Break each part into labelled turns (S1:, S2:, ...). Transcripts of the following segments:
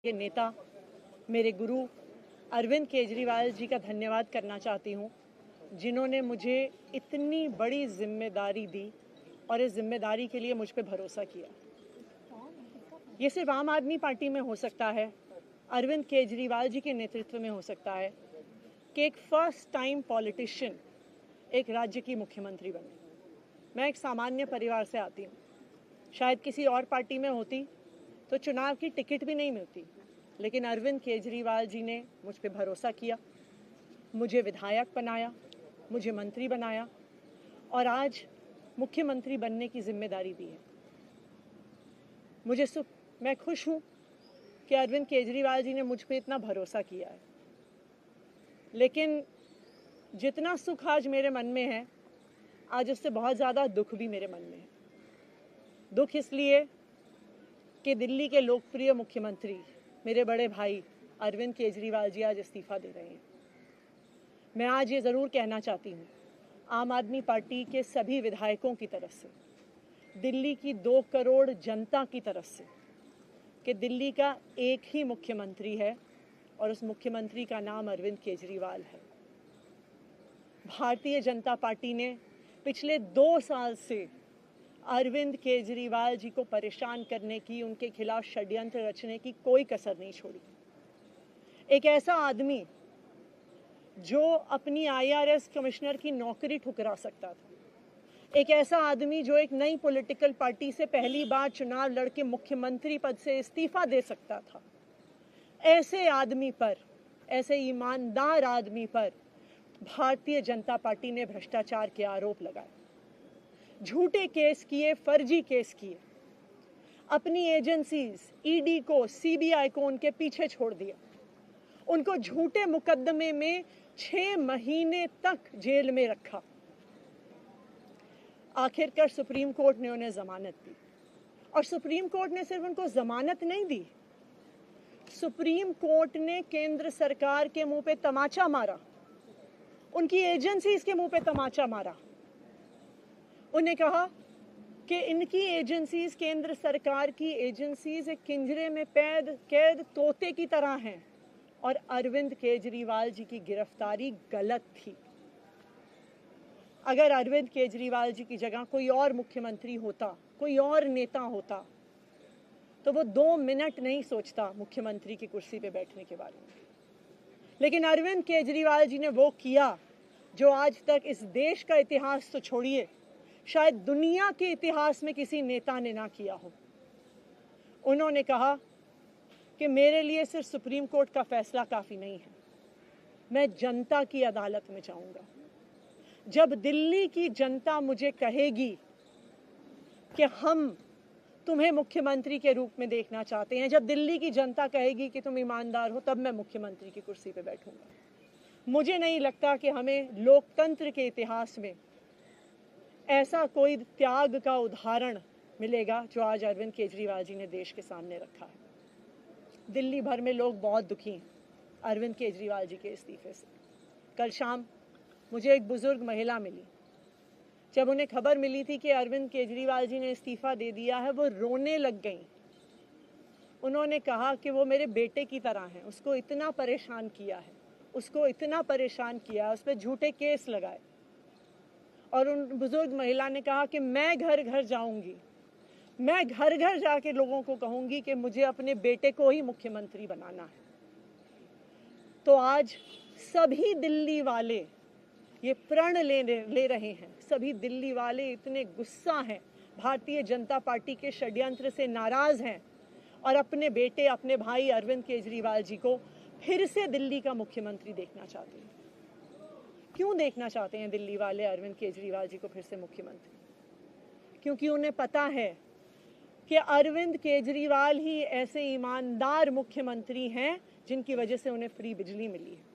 S1: के नेता मेरे गुरु अरविंद केजरीवाल जी का धन्यवाद करना चाहती हूँ, जिन्होंने मुझे इतनी बड़ी जिम्मेदारी दी और इस जिम्मेदारी के लिए मुझ पे भरोसा किया। ये सिर्फ आम आदमी पार्टी में हो सकता है, अरविंद केजरीवाल जी के नेतृत्व में हो सकता है कि एक फर्स्ट टाइम पॉलिटिशियन एक राज्य की मुख्यमंत्री बने। मैं एक सामान्य परिवार से आती हूँ। शायद किसी और पार्टी में होती तो चुनाव की टिकट भी नहीं मिलती, लेकिन अरविंद केजरीवाल जी ने मुझ पे भरोसा किया, मुझे विधायक बनाया, मुझे मंत्री बनाया और आज मुख्यमंत्री बनने की जिम्मेदारी दी है। मैं खुश हूँ कि अरविंद केजरीवाल जी ने मुझ पे इतना भरोसा किया है, लेकिन जितना सुख आज मेरे मन में है, आज उससे बहुत ज़्यादा दुख भी मेरे मन में है। दुख इसलिए कि दिल्ली के लोकप्रिय मुख्यमंत्री मेरे बड़े भाई अरविंद केजरीवाल जी आज इस्तीफा दे रहे हैं। मैं आज ये ज़रूर कहना चाहती हूँ आम आदमी पार्टी के सभी विधायकों की तरफ से, दिल्ली की 2 करोड़ जनता की तरफ से, कि दिल्ली का एक ही मुख्यमंत्री है और उस मुख्यमंत्री का नाम अरविंद केजरीवाल है। भारतीय जनता पार्टी ने पिछले 2 साल से अरविंद केजरीवाल जी को परेशान करने की, उनके खिलाफ षड्यंत्र रचने की कोई कसर नहीं छोड़ी। एक ऐसा आदमी जो अपनी IRS कमिश्नर की नौकरी ठुकरा सकता था, एक ऐसा आदमी जो एक नई पॉलिटिकल पार्टी से पहली बार चुनाव लड़के मुख्यमंत्री पद से इस्तीफा दे सकता था, ऐसे आदमी पर, ऐसे ईमानदार आदमी पर भारतीय जनता पार्टी ने भ्रष्टाचार के आरोप लगाए, झूठे केस किए, फर्जी केस किए, अपनी एजेंसीज ED को, CBI को उनके पीछे छोड़ दिया, उनको झूठे मुकदमे में 6 महीने तक जेल में रखा। आखिरकार सुप्रीम कोर्ट ने उन्हें जमानत दी और सुप्रीम कोर्ट ने सिर्फ उनको जमानत नहीं दी, सुप्रीम कोर्ट ने केंद्र सरकार के मुंह पे तमाचा मारा, उनकी एजेंसीज के मुंह पे तमाचा मारा। उन्हें कहा कि इनकी एजेंसीज, केंद्र सरकार की एजेंसीज एक पिंजरे में कैद तोते की तरह हैं और अरविंद केजरीवाल जी की गिरफ्तारी गलत थी। अगर अरविंद केजरीवाल जी की जगह कोई और मुख्यमंत्री होता, कोई और नेता होता, तो वो 2 मिनट नहीं सोचता मुख्यमंत्री की कुर्सी पे बैठने के बारे में। लेकिन अरविंद केजरीवाल जी ने वो किया जो आज तक इस देश का इतिहास तो छोड़िए, शायद दुनिया के इतिहास में किसी नेता ने ना किया हो। उन्होंने कहा कि मेरे लिए सिर्फ सुप्रीम कोर्ट का फैसला काफी नहीं है, मैं जनता की अदालत में जाऊंगा। जब दिल्ली की जनता मुझे कहेगी कि हम तुम्हें मुख्यमंत्री के रूप में देखना चाहते हैं, जब दिल्ली की जनता कहेगी कि तुम ईमानदार हो, तब मैं मुख्यमंत्री की कुर्सी पे बैठूंगा। मुझे नहीं लगता कि हमें लोकतंत्र के इतिहास में ऐसा कोई त्याग का उदाहरण मिलेगा जो आज अरविंद केजरीवाल जी ने देश के सामने रखा है। दिल्ली भर में लोग बहुत दुखी हैं अरविंद केजरीवाल जी के इस्तीफे से। कल शाम मुझे एक बुजुर्ग महिला मिली, जब उन्हें खबर मिली थी कि अरविंद केजरीवाल जी ने इस्तीफा दे दिया है, वो रोने लग गई। उन्होंने कहा कि वो मेरे बेटे की तरह हैं, उसको इतना परेशान किया है, उसको इतना परेशान किया, उस पर झूठे केस लगाए। और उन बुजुर्ग महिला ने कहा कि मैं घर घर जाऊंगी, मैं घर घर जाके लोगों को कहूंगी कि मुझे अपने बेटे को ही मुख्यमंत्री बनाना है। तो आज सभी दिल्ली वाले ये प्रण ले रहे हैं, सभी दिल्ली वाले इतने गुस्सा हैं, भारतीय जनता पार्टी के षड्यंत्र से नाराज हैं और अपने बेटे, अपने भाई अरविंद केजरीवाल जी को फिर से दिल्ली का मुख्यमंत्री देखना चाहते हैं। क्यों देखना चाहते हैं दिल्ली वाले अरविंद केजरीवाल जी को फिर से मुख्यमंत्री? क्योंकि उन्हें पता है कि अरविंद केजरीवाल ही ऐसे ईमानदार मुख्यमंत्री हैं जिनकी वजह से उन्हें फ्री बिजली मिली है।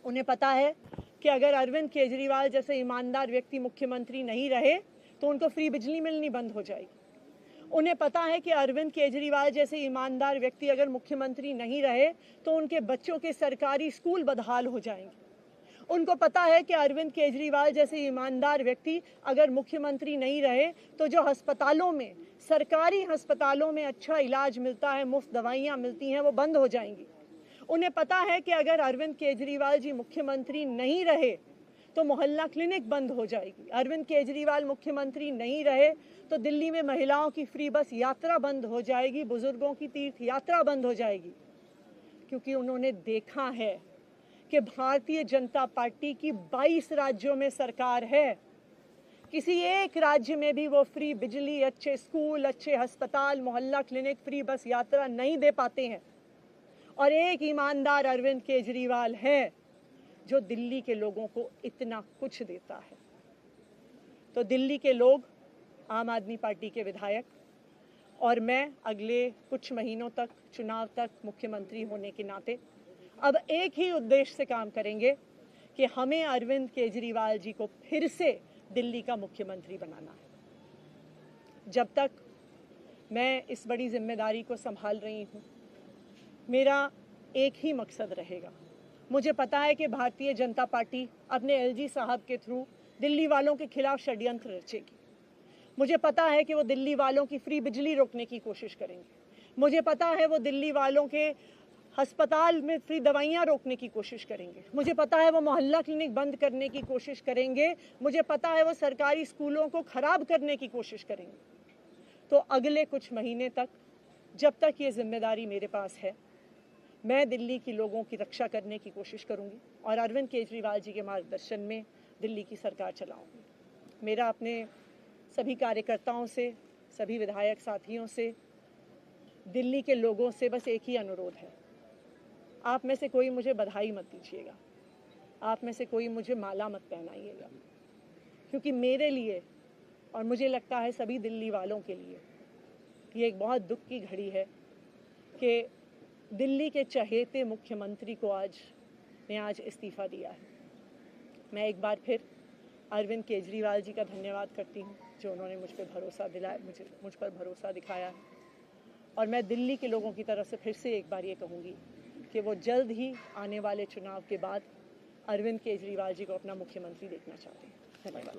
S1: उन्हें पता है कि अगर अरविंद केजरीवाल जैसे ईमानदार व्यक्ति मुख्यमंत्री नहीं रहे तो उनको फ्री बिजली मिलनी बंद हो जाएगी। उन्हें पता है कि अरविंद केजरीवाल जैसे ईमानदार व्यक्ति अगर मुख्यमंत्री नहीं रहे तो उनके बच्चों के सरकारी स्कूल बदहाल हो जाएंगे। उनको पता है कि अरविंद केजरीवाल जैसे ईमानदार व्यक्ति अगर मुख्यमंत्री नहीं रहे तो जो अस्पतालों में सरकारी अस्पतालों में अच्छा इलाज मिलता है, मुफ्त दवाइयाँ मिलती हैं, वो बंद हो जाएंगी। उन्हें पता है कि अगर अरविंद केजरीवाल जी मुख्यमंत्री नहीं रहे तो मोहल्ला क्लिनिक बंद हो जाएगी। अरविंद केजरीवाल मुख्यमंत्री नहीं रहे तो दिल्ली में महिलाओं की फ्री बस यात्रा बंद हो जाएगी, बुजुर्गों की तीर्थ यात्रा बंद हो जाएगी। क्योंकि उन्होंने देखा है कि भारतीय जनता पार्टी की 22 राज्यों में सरकार है, किसी एक राज्य में भी वो फ्री बिजली, अच्छे स्कूल, अच्छे अस्पताल, मोहल्ला क्लिनिक, फ्री बस यात्रा नहीं दे पाते हैं। और एक ईमानदार अरविंद केजरीवाल है जो दिल्ली के लोगों को इतना कुछ देता है। तो दिल्ली के लोग, आम आदमी पार्टी के विधायक और मैं अगले कुछ महीनों तक, चुनाव तक मुख्यमंत्री होने के नाते अब एक ही उद्देश्य से काम करेंगे कि हमें अरविंद केजरीवाल जी को फिर से दिल्ली का मुख्यमंत्री बनाना है। जब तक मैं इस बड़ी जिम्मेदारी को संभाल रही हूँ, मेरा एक ही मकसद रहेगा। मुझे पता है कि भारतीय जनता पार्टी अपने एलजी साहब के थ्रू दिल्ली वालों के खिलाफ षड्यंत्र रचेगी। मुझे पता है कि वो दिल्ली वालों की फ्री बिजली रोकने की कोशिश करेंगे। मुझे पता है वो दिल्ली वालों के अस्पताल में फ्री दवाइयाँ रोकने की कोशिश करेंगे। मुझे पता है वो मोहल्ला क्लिनिक बंद करने की कोशिश करेंगे। मुझे पता है वो सरकारी स्कूलों को खराब करने की कोशिश करेंगे। तो अगले कुछ महीने तक, जब तक ये जिम्मेदारी मेरे पास है, मैं दिल्ली के लोगों की रक्षा करने की कोशिश करूंगी और अरविंद केजरीवाल जी के मार्गदर्शन में दिल्ली की सरकार चलाऊंगी। मेरा अपने सभी कार्यकर्ताओं से, सभी विधायक साथियों से, दिल्ली के लोगों से बस एक ही अनुरोध है, आप में से कोई मुझे बधाई मत दीजिएगा, आप में से कोई मुझे माला मत पहनाइएगा, क्योंकि मेरे लिए और मुझे लगता है सभी दिल्ली वालों के लिए ये एक बहुत दुख की घड़ी है कि दिल्ली के चहेते मुख्यमंत्री को आज इस्तीफ़ा दिया है। मैं एक बार फिर अरविंद केजरीवाल जी का धन्यवाद करती हूँ जो उन्होंने मुझ पर भरोसा दिलाया, मुझ पर भरोसा दिखाया है। और मैं दिल्ली के लोगों की तरफ से फिर से एक बार ये कहूँगी कि वो जल्द ही आने वाले चुनाव के बाद अरविंद केजरीवाल जी को अपना मुख्यमंत्री देखना चाहते हैं। धन्यवाद।